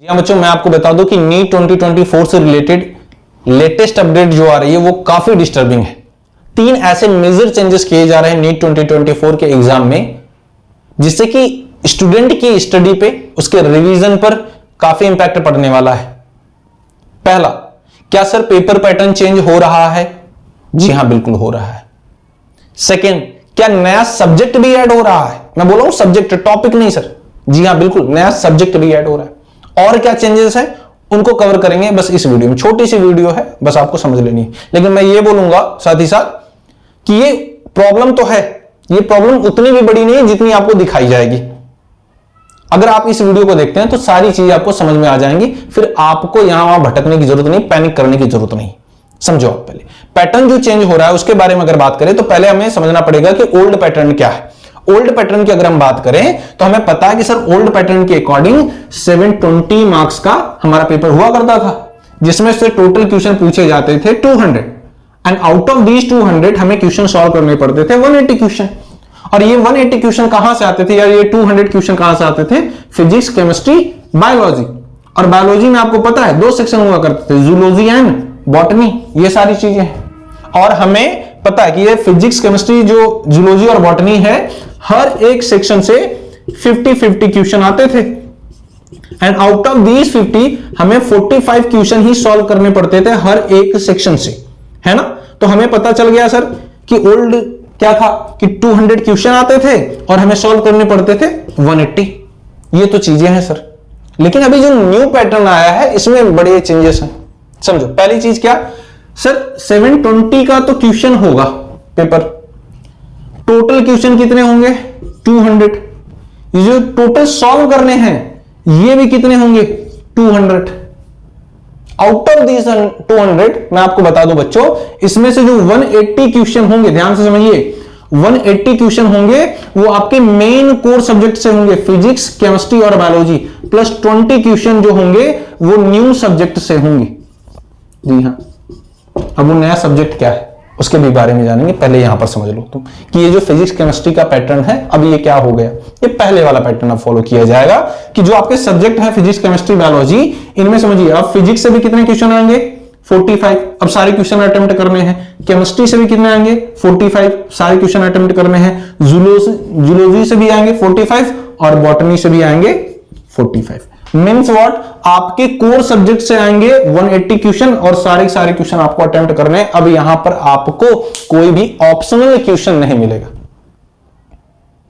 जी हाँ बच्चों, मैं आपको बता दूं कि नीट 2024 से रिलेटेड लेटेस्ट अपडेट जो आ रही है वो काफी डिस्टर्बिंग है। 3 ऐसे मेजर चेंजेस किए जा रहे हैं नीट 2024 के एग्जाम में, जिससे कि स्टूडेंट की स्टडी पे, उसके रिवीजन पर काफी इंपैक्ट पड़ने वाला है। पहला, क्या सर पेपर पैटर्न चेंज हो रहा है? जी हां, बिल्कुल हो रहा है। सेकेंड, क्या नया सब्जेक्ट भी ऐड हो रहा है? मैं बोल रहा हूं सब्जेक्ट, टॉपिक नहीं सर। जी हां, बिल्कुल नया सब्जेक्ट भी ऐड हो रहा है। और क्या चेंजेस है उनको कवर करेंगे बस इस वीडियो में। छोटी सी वीडियो है, बस आपको समझ लेनी है। लेकिन मैं ये बोलूंगा साथ ही साथ कि ये प्रॉब्लम तो है, ये प्रॉब्लम उतनी भी बड़ी नहीं है जितनी आपको दिखाई जाएगी। अगर आप इस वीडियो को देखते हैं तो सारी चीजें आपको समझ में आ जाएंगी, फिर आपको यहां वहां भटकने की जरूरत नहीं, पैनिक करने की जरूरत नहीं। समझो आप पहले पैटर्न जो चेंज हो रहा है उसके बारे में अगर बात करें तो पहले हमें समझना पड़ेगा कि ओल्ड पैटर्न क्या है। ओल्ड पैटर्न की अगर हम बात करें तो हमें पता है कि सर ओल्ड पैटर्न के अकॉर्डिंग 720 मार्क्स का हमारा पेपर हुआ करता था, जिसमें से टोटल क्वेश्चन पूछे जाते थे 200 एंड आउट ऑफ दीज 200 हमें क्वेश्चन सॉल्व करने पड़ते थे 180 क्वेश्चन। और ये 180 क्वेश्चन कहां से आते थे, या ये 200 क्वेश्चन कहां से आते थे? Physics, chemistry, biology. और बायोलॉजी में आपको पता है 2 सेक्शन हुआ करते थे, जूलॉजी एंड बॉटनी, ये सारी चीजें हैं। और हमें पता है कि ये फिजिक्स, केमिस्ट्री, जो जूलॉजी और बॉटनी है, हर एक सेक्शन से 50-50 क्वेश्चन आते थे एंड आउट ऑफ दीज 50 हमें 45 क्वेश्चन ही सॉल्व करने पड़ते थे हर एक सेक्शन से, है ना। तो हमें पता चल गया सर कि ओल्ड क्या था कि 200 क्वेश्चन आते थे और हमें सॉल्व करने पड़ते थे 180। ये तो चीजें हैं सर। लेकिन अभी जो न्यू पैटर्न आया है इसमें बड़े चेंजेस हैं। समझो, पहली चीज क्या सर, 720 का तो क्वेश्चन होगा पेपर। टोटल क्वेश्चन कितने होंगे? 200। ये जो टोटल सॉल्व करने हैं ये भी कितने होंगे? 200। आउट ऑफ दिस 200 मैं आपको बता दूं बच्चों, इसमें से जो 180 क्वेश्चन होंगे, ध्यान से समझिए, 180 क्वेश्चन होंगे वो आपके मेन कोर सब्जेक्ट से होंगे, फिजिक्स, केमिस्ट्री और बायोलॉजी, प्लस 20 क्वेश्चन जो होंगे वो न्यू सब्जेक्ट से होंगे। जी हाँ, अब वो नया सब्जेक्ट क्या है उसके भी बारे में जानेंगे। पहले यहां पर समझ लो तुम कि ये जो फिजिक्स केमिस्ट्री का पैटर्न है अब ये क्या हो गया। ये पहले वाला पैटर्न अब फॉलो किया जाएगा कि जो आपके सब्जेक्ट है फिजिक्स, केमिस्ट्री, बायोलॉजी, इनमें समझिए अब फिजिक्स से भी कितने क्वेश्चन आएंगे? 45। अब सारे क्वेश्चन अटेम्प्ट करने हैं। केमिस्ट्री से भी कितने आएंगे? 45, सारे क्वेश्चन अटेम्प्ट करने हैं। जूलॉजी से भी आएंगे 45 और बॉटनी से भी आएंगे 45। मीन्स व्हाट, आपके कोर सब्जेक्ट से आएंगे 180 क्वेश्चन और सारे क्वेश्चन आपको अटेम्प्ट करने हैं। अब यहां पर आपको कोई भी ऑप्शनल क्वेश्चन नहीं मिलेगा।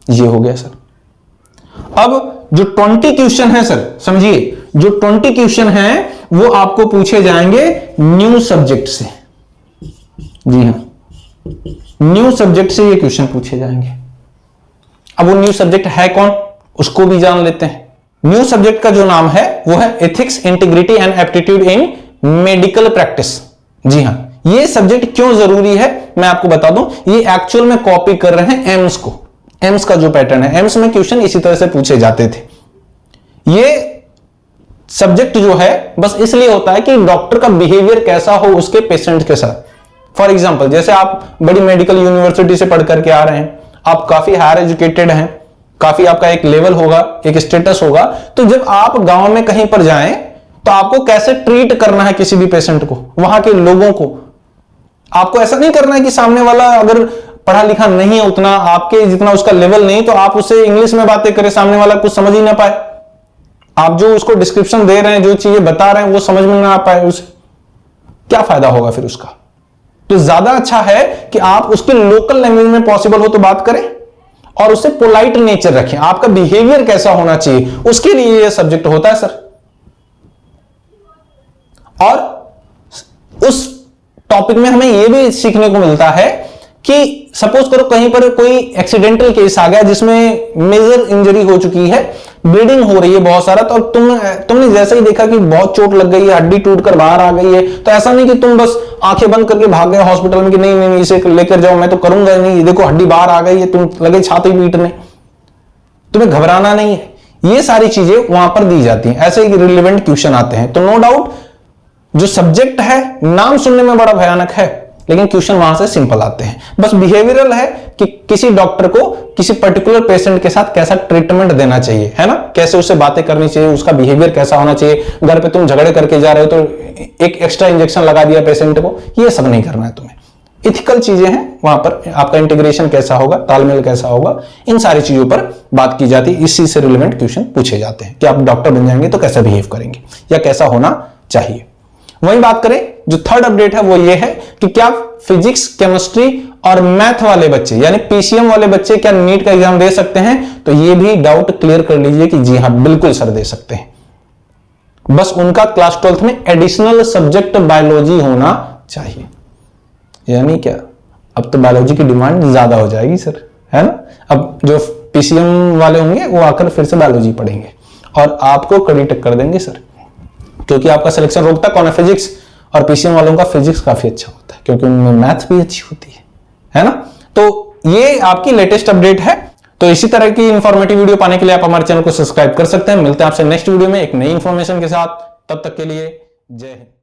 ये हो गया सर। अब जो 20 क्वेश्चन है सर, समझिए, जो 20 क्वेश्चन है वो आपको पूछे जाएंगे न्यू सब्जेक्ट से। जी हां, न्यू सब्जेक्ट से ये क्वेश्चन पूछे जाएंगे। अब वो न्यू सब्जेक्ट है कौन उसको भी जान लेते हैं। न्यू सब्जेक्ट का जो नाम है वो है ethics, integrity and aptitude in medical practice. जी हां, ये सब्जेक्ट क्यों जरूरी है मैं आपको बता दूं। ये एक्चुअल में कॉपी कर रहे हैं एम्स को। एम्स का जो पैटर्न है, एम्स में क्वेश्चन इसी तरह से पूछे जाते थे। ये सब्जेक्ट जो है बस इसलिए होता है कि डॉक्टर का बिहेवियर कैसा हो उसके पेशेंट के साथ। फॉर एग्जाम्पल, जैसे आप बड़ी मेडिकल यूनिवर्सिटी से पढ़ करके आ रहे हैं, आप काफी हायर एजुकेटेड हैं, काफी आपका एक लेवल होगा, एक स्टेटस होगा, तो जब आप गांव में कहीं पर जाएं तो आपको कैसे ट्रीट करना है किसी भी पेशेंट को, वहां के लोगों को। आपको ऐसा नहीं करना है कि सामने वाला अगर पढ़ा लिखा नहीं है उतना, आपके जितना उसका लेवल नहीं, तो आप उससे इंग्लिश में बातें करें, सामने वाला कुछ समझ ही ना पाए। आप जो उसको डिस्क्रिप्शन दे रहे हैं, जो चीजें बता रहे हैं वो समझ में ना आ पाए, उसे क्या फायदा होगा फिर उसका। तो ज्यादा अच्छा है कि आप उसके लोकल लैंग्वेज में पॉसिबल हो तो बात करें और उससे पोलाइट नेचर रखें। आपका बिहेवियर कैसा होना चाहिए उसके लिए यह सब्जेक्ट होता है सर। और उस टॉपिक में हमें यह भी सीखने को मिलता है कि सपोज करो कहीं पर कोई एक्सीडेंटल केस आ गया जिसमें मेजर इंजरी हो चुकी है, ब्लीडिंग हो रही है बहुत सारा, तो तुमने जैसे ही देखा कि बहुत चोट लग गई है, हड्डी टूटकर बाहर आ गई है, तो ऐसा नहीं कि तुम बस आंखें बंद करके भाग गए हॉस्पिटल में कि नहीं नहीं इसे लेकर जाओ, मैं तो करूंगा नहीं, देखो हड्डी बाहर आ गई है, तुम लगे छाती पीटने। तुम्हें घबराना नहीं है। ये सारी चीजें वहां पर दी जाती हैं, ऐसे ही रिलेवेंट क्वेश्चन आते हैं। तो नो डाउट जो सब्जेक्ट है नाम सुनने में बड़ा भयानक है, लेकिन क्वेश्चन वहां से सिंपल आते हैं। बस बिहेवियरल है कि किसी डॉक्टर को किसी पर्टिकुलर पेशेंट के साथ कैसा ट्रीटमेंट देना चाहिए, है ना, कैसे उससे बातें करनी चाहिए, उसका बिहेवियर कैसा होना चाहिए। घर पे तुम झगड़े करके जा रहे हो तो एक एक्स्ट्रा इंजेक्शन लगा दिया पेशेंट को, ये सब नहीं करना है तुम्हें। इथिकल चीजें हैं वहां पर, आपका इंटीग्रेशन कैसा होगा, तालमेल कैसा होगा, इन सारी चीजों पर बात की जाती है। इस चीज से रिलेवेंट क्वेश्चन पूछे जाते हैं कि आप डॉक्टर बन जाएंगे तो कैसा बिहेव करेंगे या कैसा होना चाहिए। वही बात करें, जो थर्ड अपडेट है वो ये है कि क्या फिजिक्स, केमिस्ट्री और मैथ वाले बच्चे यानी पीसीएम वाले बच्चे क्या नीट का एग्जाम दे सकते हैं? तो ये भी डाउट क्लियर कर लीजिए कि जी हां, बिल्कुल सर दे सकते हैं। बस उनका क्लास 12th में एडिशनल सब्जेक्ट बायोलॉजी होना चाहिए। यानी क्या, अब तो बायोलॉजी की डिमांड ज्यादा हो जाएगी सर, है ना। अब जो पीसीएम वाले होंगे वो आकर फिर से बायोलॉजी पढ़ेंगे और आपको कड़ी टक्कर देंगे सर, क्योंकि आपका सिलेक्शन रोकता कौन है? फिजिक्स। और पीसीएम वालों का फिजिक्स काफी अच्छा होता है क्योंकि उनमें मैथ भी अच्छी होती है ना। तो ये आपकी लेटेस्ट अपडेट है। तो इसी तरह की इंफॉर्मेटिव वीडियो पाने के लिए आप हमारे चैनल को सब्सक्राइब कर सकते हैं। मिलते हैं आपसे नेक्स्ट वीडियो में एक नई इंफॉर्मेशन के साथ। तब तक के लिए जय हिंद।